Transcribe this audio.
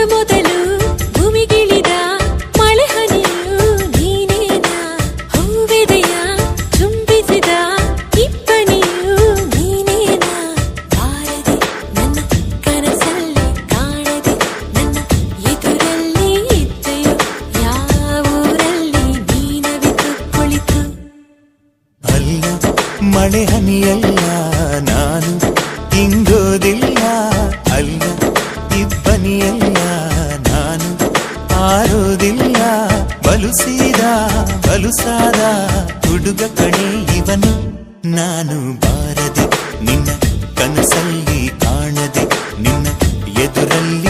ಮೊದಲು ಭೂಮಿಗಿಳಿದ ಮಳೆ ಹನಿಯು ನೀನೇನಾ ಹೂವೆದೆಯ ಚುಂಬಿಸಿದ ಇಬ್ಬನಿಯು ನೀನೇನಾ ಬಾರದೆ ನನ್ನ ಕನಸಲ್ಲಿ ಕಾಣದೆ ನನ್ನ ಎದುರಲ್ಲಿ ಇದ್ದೆಯೋ ಯಾವೂರಲ್ಲಿ ನೀನವಿತು ಕುಳಿತು ಅಲ್ಲ ಮಳೆ ಹನಿಯಲ್ಲ ನಾನು ಹಿಂಗೋದಿಲ್ಲ ಅಲ್ಲ ಇಬ್ಬನಿಯಲ್ಲ ನಾನು ಆರೋದಿಲ್ಲ ಬಲುಸಾದ ಹುಡುಗ ಕಣೆ ಇವನು ನಾನು ಬಾರದೆ ನಿನ್ನ ಕನಸಲ್ಲಿ ಕಾಣದೆ ನಿನ್ನ ಎದುರಲ್ಲಿ